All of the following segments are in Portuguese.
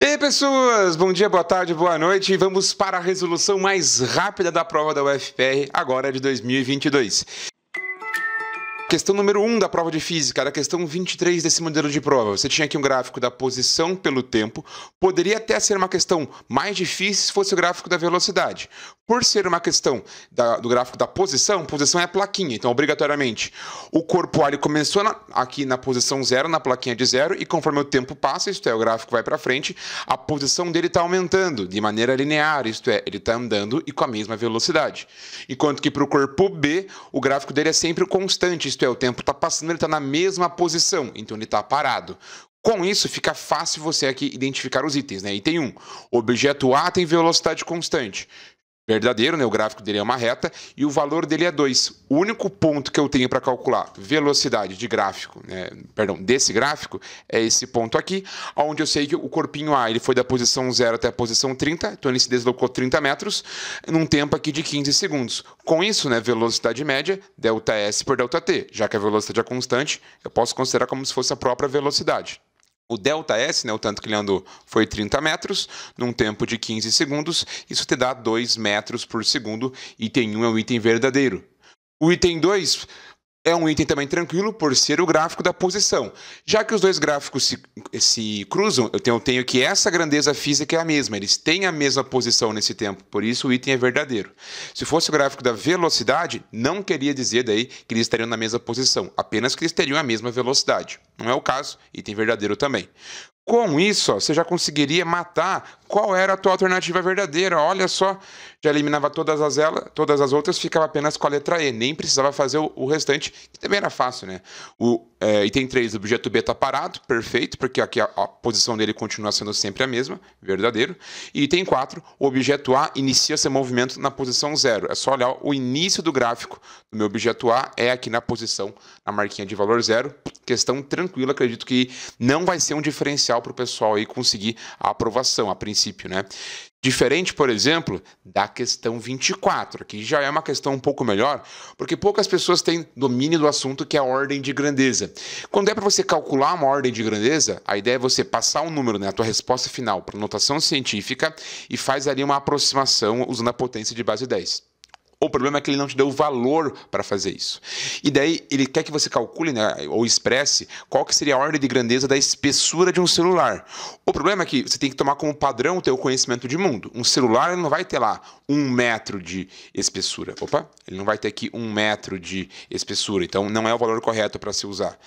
E aí, pessoas, bom dia, boa tarde, boa noite. Vamos para a resolução mais rápida da prova da UFPR, agora de 2022. Questão número 1 da prova de física, da questão 23 desse modelo de prova. Você tinha aqui um gráfico da posição pelo tempo. Poderia até ser uma questão mais difícil se fosse o gráfico da velocidade. Por ser uma questão do gráfico da posição é a plaquinha. Então, obrigatoriamente, o corpo A começou aqui na posição 0, na plaquinha de 0, e conforme o tempo passa, isto é, o gráfico vai para frente, a posição dele está aumentando de maneira linear, isto é, ele está andando e com a mesma velocidade. Enquanto que para o corpo B, o gráfico dele é sempre constante, isto é, o tempo está passando, ele está na mesma posição, então ele está parado. Com isso, fica fácil você aqui identificar os itens, né? Item 1, o objeto A tem velocidade constante. Verdadeiro, né? O gráfico dele é uma reta e o valor dele é 2. O único ponto que eu tenho para calcular velocidade de gráfico, né? Desse gráfico, é esse ponto aqui, onde eu sei que o corpinho A ele foi da posição 0 até a posição 30, então ele se deslocou 30 metros, num tempo aqui de 15 segundos. Com isso, né, velocidade média, ΔS por ΔT. Já que a velocidade é constante, eu posso considerar como se fosse a própria velocidade. O ΔS, né, o tanto que ele andou, foi 30 metros, num tempo de 15 segundos. Isso te dá 2 metros por segundo. Item 1 é o item verdadeiro. O item 2 é um item também tranquilo por ser o gráfico da posição. Já que os dois gráficos se cruzam, eu tenho que essa grandeza física é a mesma. Eles têm a mesma posição nesse tempo, por isso o item é verdadeiro. Se fosse o gráfico da velocidade, não queria dizer daí que eles estariam na mesma posição, apenas que eles teriam a mesma velocidade. Não é o caso, item verdadeiro também. Com isso, ó, você já conseguiria matar qual era a tua alternativa verdadeira. Olha só, já eliminava todas as outras, ficava apenas com a letra E. Nem precisava fazer o restante, que também era fácil, né? Item 3, o objeto B está parado, perfeito, porque aqui a posição dele continua sendo sempre a mesma, verdadeiro. E item 4, o objeto A inicia seu movimento na posição 0. É só olhar o início do gráfico do meu objeto A, é aqui na posição, na marquinha de valor 0. Questão tranquila, acredito que não vai ser um diferencial para o pessoal aí conseguir a aprovação, a princípio, né? Diferente, por exemplo, da questão 24, que já é uma questão um pouco melhor, porque poucas pessoas têm domínio do assunto que é a ordem de grandeza. Quando é para você calcular uma ordem de grandeza, a ideia é você passar um número, né, a tua resposta final para notação científica e faz ali uma aproximação usando a potência de base 10. O problema é que ele não te deu o valor para fazer isso. E daí ele quer que você calcule, né, ou expresse qual que seria a ordem de grandeza da espessura de um celular. O problema é que você tem que tomar como padrão o teu conhecimento de mundo. Um celular ele não vai ter lá 1 metro de espessura. Ele não vai ter aqui 1 metro de espessura. Então não é o valor correto para se usar.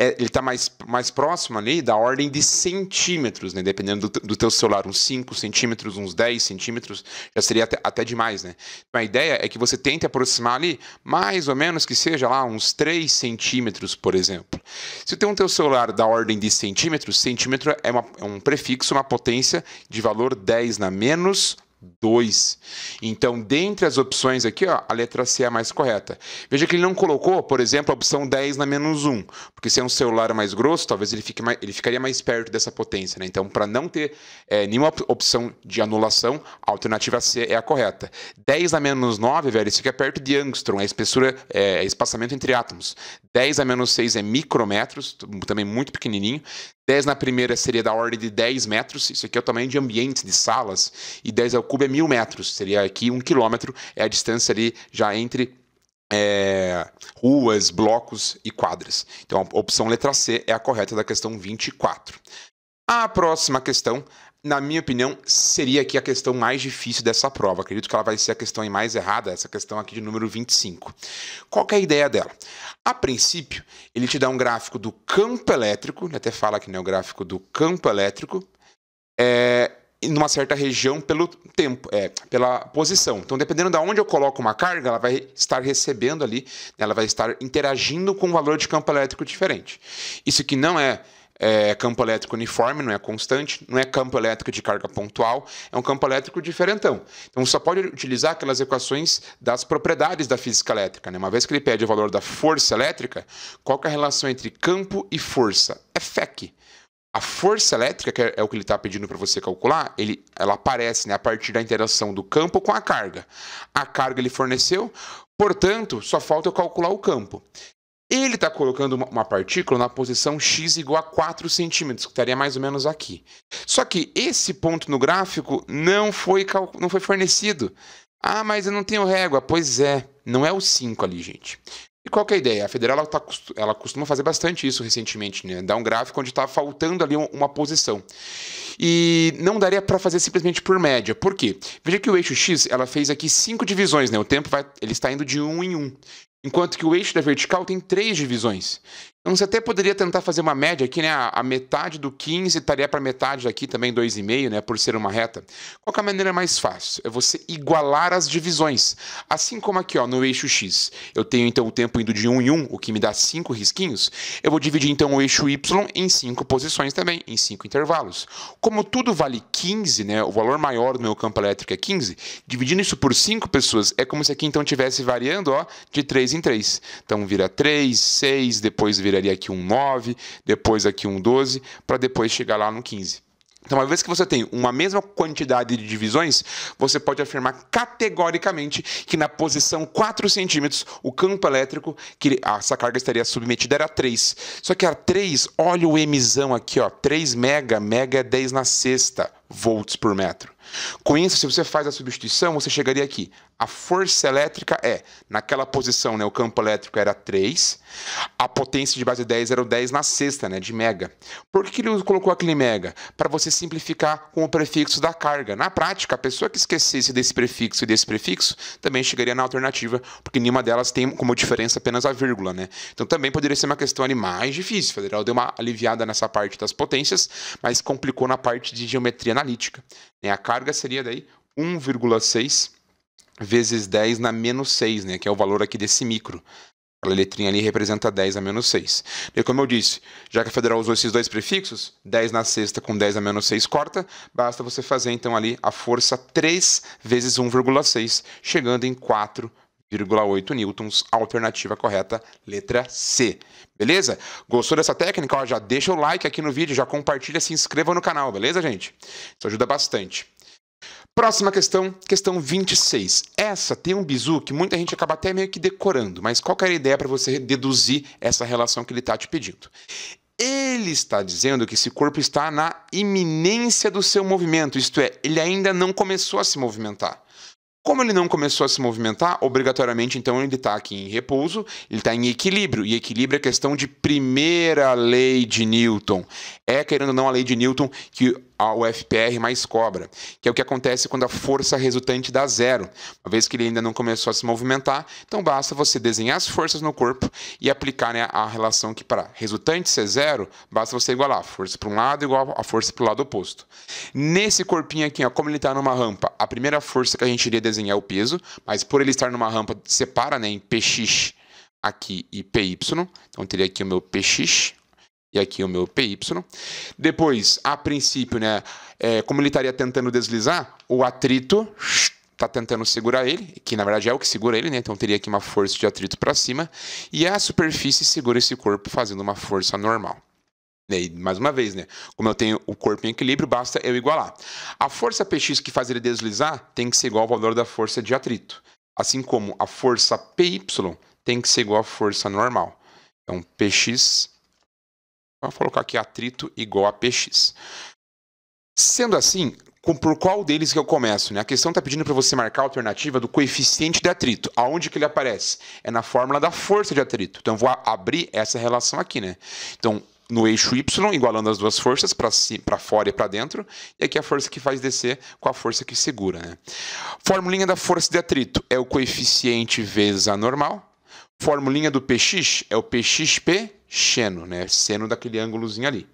Ele está mais próximo ali da ordem de centímetros, né? Dependendo do teu celular, uns 5 centímetros, uns 10 centímetros, já seria até demais, né? Então, a ideia é que você tente aproximar ali, mais ou menos que seja lá uns 3 centímetros, por exemplo. Se tem um teu celular da ordem de centímetros, centímetro é um prefixo, uma potência de valor 10 na menos 2. Então, dentre as opções aqui, ó, a letra C é a mais correta. Veja que ele não colocou, por exemplo, a opção 10 na menos 1, porque se é um celular mais grosso, talvez ele ficaria mais perto dessa potência, né? Então, para não ter nenhuma opção de anulação, a alternativa C é a correta. 10 a menos 9, velho, isso fica perto de angstrom, a espessura é espaçamento entre átomos. 10 a menos 6 é micrômetros, também muito pequenininho. 10 na primeira seria da ordem de 10 metros, isso aqui é o tamanho de ambientes, de salas, e 10 ao cubo é 1000 metros, seria aqui 1 quilômetro, é a distância ali já entre ruas, blocos e quadras. Então a opção letra C é a correta da questão 24. A próxima questão, na minha opinião, seria aqui a questão mais difícil dessa prova. Acredito que ela vai ser a questão mais errada, essa questão aqui de número 25. Qual que é a ideia dela? A princípio, ele te dá um gráfico do campo elétrico, ele até fala aqui, né, o gráfico do campo elétrico, em uma certa região pelo tempo, pela posição. Então, dependendo de onde eu coloco uma carga, ela vai estar recebendo ali, ela vai estar interagindo com um valor de campo elétrico diferente. Isso aqui não é campo elétrico uniforme, não é constante, não é campo elétrico de carga pontual, é um campo elétrico diferentão. Então, só pode utilizar aquelas equações das propriedades da física elétrica, né? Uma vez que ele pede o valor da força elétrica, qual que é a relação entre campo e força? É FEC. A força elétrica, que é o que ele está pedindo para você calcular, ela aparece, né, a partir da interação do campo com a carga. A carga ele forneceu, portanto, só falta eu calcular o campo. Ele está colocando uma partícula na posição x igual a 4 centímetros, que estaria mais ou menos aqui. Só que esse ponto no gráfico não foi fornecido. Ah, mas eu não tenho régua. Pois é, não é o 5 ali, gente. E qual que é a ideia? A Federal ela costuma fazer bastante isso recentemente, né? Dar um gráfico onde está faltando ali uma posição. E não daria para fazer simplesmente por média. Por quê? Veja que o eixo X ela fez aqui 5 divisões, né? O tempo ele está indo de 1 em 1. Enquanto que o eixo da vertical tem 3 divisões. Então você até poderia tentar fazer uma média aqui, né? A metade do 15 estaria para metade aqui também 2,5, né? Por ser uma reta. Qual que é a maneira mais fácil? É você igualar as divisões. Assim como aqui, ó, no eixo X, eu tenho então o tempo indo de 1 em 1, o que me dá 5 risquinhos. Eu vou dividir então o eixo Y em 5 posições também, em 5 intervalos. Como tudo vale 15, né? O valor maior do meu campo elétrico é 15, dividindo isso por 5 pessoas, é como se aqui então estivesse variando, ó, de 3 em 3. Então vira 3, 6, depois viraria aqui um 9, depois aqui um 12, para depois chegar lá no 15. Então, uma vez que você tem uma mesma quantidade de divisões, você pode afirmar categoricamente que na posição 4 centímetros, o campo elétrico, que essa carga estaria submetida, era 3. Só que a 3, olha o Mzão aqui, ó, 3 mega é 10 na sexta volts por metro. Com isso, se você faz a substituição, você chegaria aqui. A força elétrica naquela posição, né, o campo elétrico era 3, a potência de base 10 era o 10 na sexta, né, de mega. Por que ele colocou aquele mega? Para você simplificar com o prefixo da carga. Na prática, a pessoa que esquecesse desse prefixo e desse prefixo também chegaria na alternativa, porque nenhuma delas tem como diferença apenas a vírgula, né? Então também poderia ser uma questão ali mais difícil. O Federal deu uma aliviada nessa parte das potências, mas complicou na parte de geometria analítica. A carga seria daí 1,6 vezes 10 na menos 6, né, que é o valor aqui desse micro. A letrinha ali representa 10 a menos 6. E como eu disse, já que a Federal usou esses dois prefixos, 10 na sexta com 10 a menos 6 corta, basta você fazer então ali a força 3 vezes 1,6, chegando em 4,8 newtons, alternativa correta, letra C. Beleza? Gostou dessa técnica? Ó, já deixa o like aqui no vídeo, já compartilha, se inscreva no canal, beleza, gente? Isso ajuda bastante. Próxima questão, questão 26. Essa tem um bizu que muita gente acaba até meio que decorando, mas qual que era a ideia para você deduzir essa relação que ele está te pedindo? Ele está dizendo que esse corpo está na iminência do seu movimento, isto é, ele ainda não começou a se movimentar. Como ele não começou a se movimentar, obrigatoriamente, então, ele está aqui em repouso, ele está em equilíbrio. E equilíbrio é questão de primeira lei de Newton. É, querendo ou não, a lei de Newton que a UFPR mais cobra, que é o que acontece quando a força resultante dá zero. Uma vez que ele ainda não começou a se movimentar, então basta você desenhar as forças no corpo e aplicar, né, a relação que para resultante ser zero, basta você igualar a força para um lado igual a força para o lado oposto. Nesse corpinho aqui, ó, como ele está numa rampa, a primeira força que a gente iria desenhar é o peso, mas por ele estar numa rampa, separa, né, em Px aqui e Py. Então teria aqui o meu Px e aqui o meu Py. Depois, a princípio, né, como ele estaria tentando deslizar, o atrito está tentando segurar ele, que na verdade é o que segura ele, né? Então teria aqui uma força de atrito para cima, e a superfície segura esse corpo fazendo uma força normal. E mais uma vez, né? Como eu tenho o corpo em equilíbrio, basta eu igualar. A força Px que faz ele deslizar tem que ser igual ao valor da força de atrito. Assim como a força Py tem que ser igual à força normal. Então, Px... Vou colocar aqui atrito igual a Px. Sendo assim, por qual deles que eu começo? Né? A questão está pedindo para você marcar a alternativa do coeficiente de atrito. Aonde que ele aparece? É na fórmula da força de atrito. Então, eu vou abrir essa relação aqui, né? Então, no eixo Y, igualando as duas forças, para fora e para dentro. E aqui a força que faz descer com a força que segura, né? Formulinha da força de atrito é o coeficiente vezes a normal. Formulinha do Px é o Pxp seno, né? Seno daquele ângulozinho ali.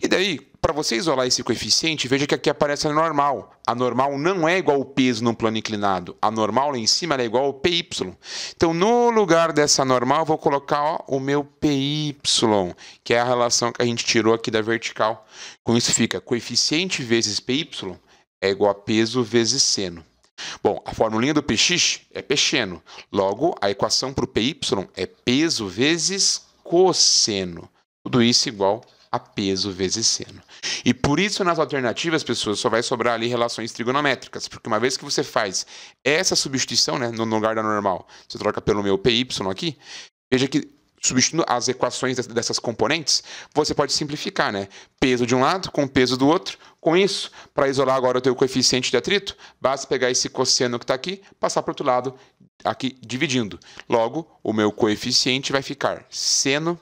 E daí, para você isolar esse coeficiente, veja que aqui aparece a normal. A normal não é igual ao peso no plano inclinado. A normal lá em cima é igual ao Py. Então, no lugar dessa normal, eu vou colocar, ó, o meu Py, que é a relação que a gente tirou aqui da vertical. Com isso fica coeficiente vezes Py é igual a peso vezes seno. Bom, a formulinha do Px é Pxeno. Logo, a equação para o Py é peso vezes cosseno. Tudo isso igual a peso vezes seno. E por isso, nas alternativas, pessoas, só vai sobrar ali relações trigonométricas. Porque uma vez que você faz essa substituição, né, no lugar da normal, você troca pelo meu Py aqui, veja que substituindo as equações dessas componentes, você pode simplificar, né? Peso de um lado com peso do outro. Com isso, para isolar agora o teu coeficiente de atrito, basta pegar esse cosseno que está aqui, passar para o outro lado, aqui dividindo. Logo, o meu coeficiente vai ficar seno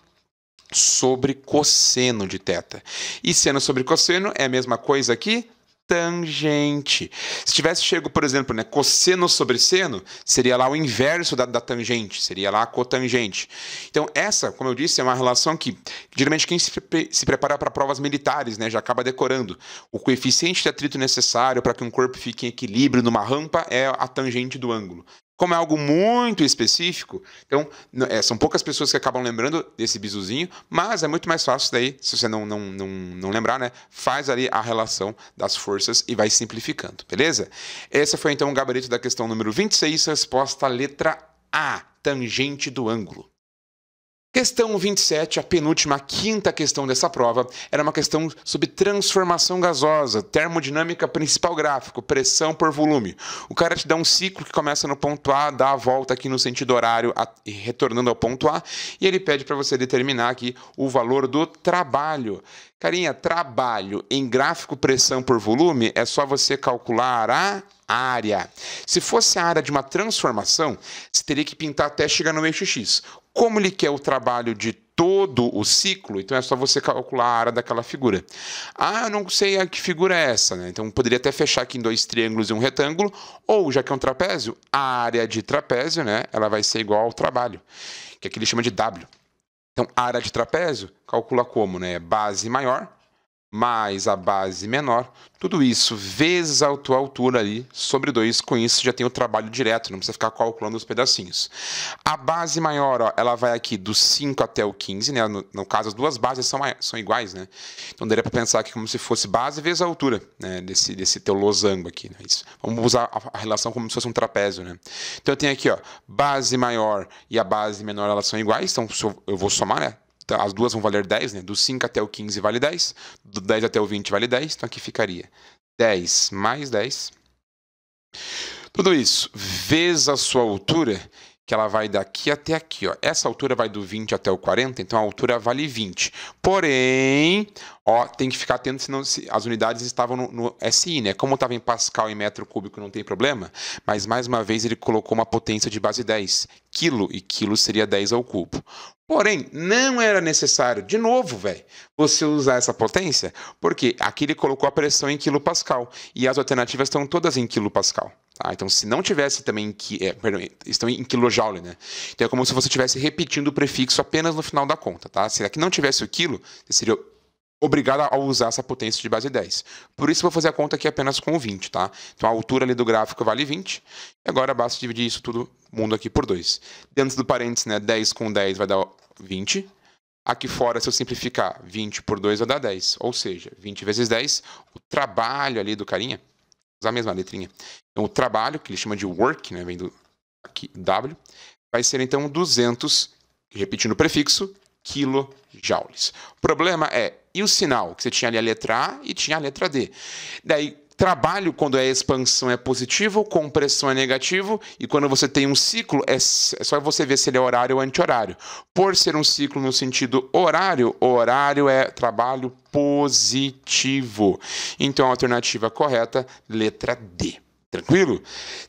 sobre cosseno de θ. E seno sobre cosseno é a mesma coisa aqui, tangente. Se tivesse chego, por exemplo, né, cosseno sobre seno, seria lá o inverso da tangente, seria lá a cotangente. Então, essa, como eu disse, é uma relação que, geralmente, quem se prepara para provas militares, né, já acaba decorando. O coeficiente de atrito necessário para que um corpo fique em equilíbrio numa rampa é a tangente do ângulo. Como é algo muito específico, então são poucas pessoas que acabam lembrando desse bisuzinho, mas é muito mais fácil daí, se você não lembrar, né? Faz ali a relação das forças e vai simplificando, beleza? Esse foi então o gabarito da questão número 26, resposta letra A, tangente do ângulo. Questão 27, a penúltima, a quinta questão dessa prova, era uma questão sobre transformação gasosa, termodinâmica principal gráfico, pressão por volume. O cara te dá um ciclo que começa no ponto A, dá a volta aqui no sentido horário, retornando ao ponto A, e ele pede para você determinar aqui o valor do trabalho. Carinha, trabalho em gráfico pressão por volume é só você calcular a área. Se fosse a área de uma transformação, você teria que pintar até chegar no eixo X. Como ele quer o trabalho de todo o ciclo, então é só você calcular a área daquela figura. Ah, eu não sei a que figura é essa, né? Então poderia até fechar aqui em dois triângulos e um retângulo, ou já que é um trapézio, a área de trapézio, né? Ela vai ser igual ao trabalho, que aqui ele chama de W. Então, a área de trapézio calcula como, né? Base maior mais a base menor, tudo isso vezes a tua altura ali sobre 2, com isso já tem o trabalho direto, não precisa ficar calculando os pedacinhos. A base maior, ó, ela vai aqui do 5 até o 15, né? No caso, as duas bases são iguais, né? Então daria para pensar aqui como se fosse base vezes a altura, né? Desse teu losango aqui, né? Isso. Vamos usar a relação como se fosse um trapézio, né? Então eu tenho aqui, ó, base maior e a base menor, elas são iguais, então eu vou somar, né? As duas vão valer 10, né? Do 5 até o 15 vale 10, do 10 até o 20 vale 10, então aqui ficaria 10 mais 10. Tudo isso vezes a sua altura, que ela vai daqui até aqui, ó. Essa altura vai do 20 até o 40, então a altura vale 20. Porém, ó, tem que ficar atento, senão as unidades estavam no SI, né? Como estava em Pascal e metro cúbico, não tem problema, mas mais uma vez ele colocou uma potência de base 10, quilo, e quilo seria 10 ao cubo. Porém, não era necessário, de novo, velho, você usar essa potência, porque aqui ele colocou a pressão em quilopascal, e as alternativas estão todas em quilopascal. Tá? Então, se não tivesse também, estão em quilojoule, né? Então é como se você estivesse repetindo o prefixo apenas no final da conta, tá? Se aqui não tivesse o quilo, você seria obrigado a usar essa potência de base 10. Por isso, eu vou fazer a conta aqui apenas com o 20, tá? Então, a altura ali do gráfico vale 20. E agora, basta dividir isso tudo, mundo aqui, por 2. Dentro do parênteses, né, 10 com 10 vai dar 20. Aqui fora, se eu simplificar, 20 por 2 vai dar 10. Ou seja, 20 vezes 10, o trabalho ali do carinha, usar a mesma letrinha. Então, o trabalho, que ele chama de work, né, vem do aqui, W, vai ser, então, 200, repetindo o prefixo, quilojoules. O problema é, e o sinal? Que você tinha ali a letra A e tinha a letra D. Daí, trabalho, quando é expansão, é positivo, compressão é negativo, e quando você tem um ciclo, é só você ver se ele é horário ou anti-horário. Por ser um ciclo no sentido horário, horário é trabalho positivo. Então, a alternativa correta, letra D. Tranquilo?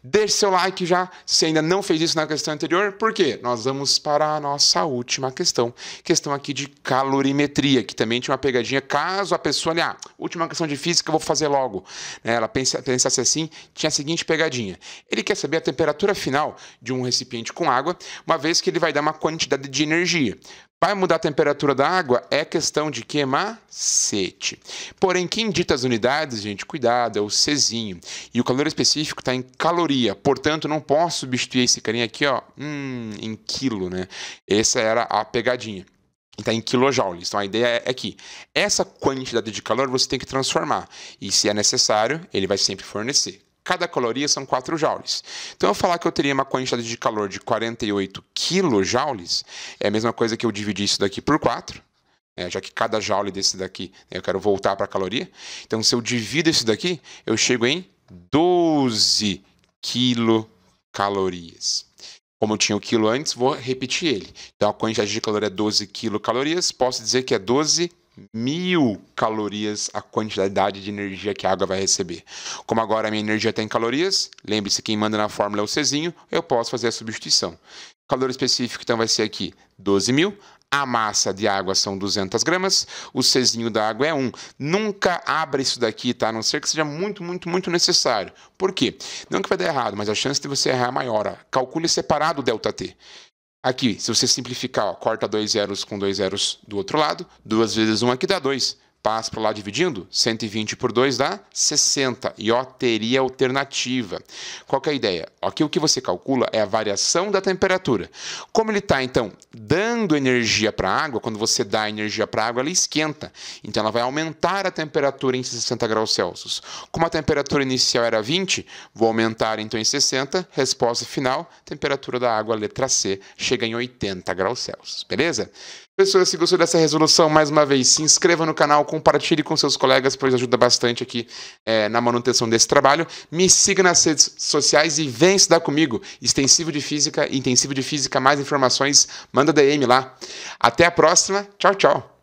Deixe seu like já, se ainda não fez isso na questão anterior, por quê? Nós vamos para a nossa última questão. Questão aqui de calorimetria, que também tinha uma pegadinha, caso a pessoa, última questão de física, eu vou fazer logo. Ela pensasse assim, tinha a seguinte pegadinha. Ele quer saber a temperatura final de um recipiente com água, uma vez que ele vai dar uma quantidade de energia. Vai mudar a temperatura da água? É questão de que macete. Porém, quem dita as unidades, gente, cuidado, é o Czinho. E o calor específico está em caloria. Portanto, não posso substituir esse carinha aqui, ó, em quilo, né? Essa era a pegadinha. Está em quilojoules. Então, a ideia é que essa quantidade de calor você tem que transformar. E, se é necessário, ele vai sempre fornecer. Cada caloria são 4 joules. Então, eu falar que eu teria uma quantidade de calor de 48 quilojoules, é a mesma coisa que eu dividir isso daqui por 4, já que cada joule desse daqui, eu quero voltar para a caloria. Então, se eu divido isso daqui, eu chego em 12 quilocalorias. Como eu tinha o quilo antes, vou repetir ele. Então, a quantidade de calor é 12 quilocalorias. Posso dizer que é 12.000 calorias a quantidade de energia que a água vai receber. Como agora a minha energia está em calorias, lembre-se, quem manda na fórmula é o Czinho, eu posso fazer a substituição. O calor específico, então, vai ser aqui 12.000. A massa de água são 200 gramas, o Czinho da água é 1. Nunca abra isso daqui, tá? A não ser que seja muito, muito, muito necessário. Por quê? Não que vai dar errado, mas a chance de você errar é maior. Ó. Calcule separado o ΔT. Aqui, se você simplificar, ó, corta 2 zeros com 2 zeros do outro lado, 2 vezes 1 aqui dá 2. Passa para lá dividindo, 120 por 2 dá 60. E ó, teria alternativa. Qual que é a ideia? Aqui o que você calcula é a variação da temperatura. Como ele está, então, dando energia para a água, quando você dá energia para a água, ela esquenta. Então, ela vai aumentar a temperatura em 60 graus Celsius. Como a temperatura inicial era 20, vou aumentar, então, em 60. Resposta final, temperatura da água, letra C, chega em 80 graus Celsius. Beleza? Pessoal, se gostou dessa resolução, mais uma vez, se inscreva no canal, compartilhe com seus colegas, pois ajuda bastante aqui na manutenção desse trabalho. Me siga nas redes sociais e vem estudar comigo. Extensivo de Física, Intensivo de Física, mais informações, manda DM lá. Até a próxima. Tchau, tchau.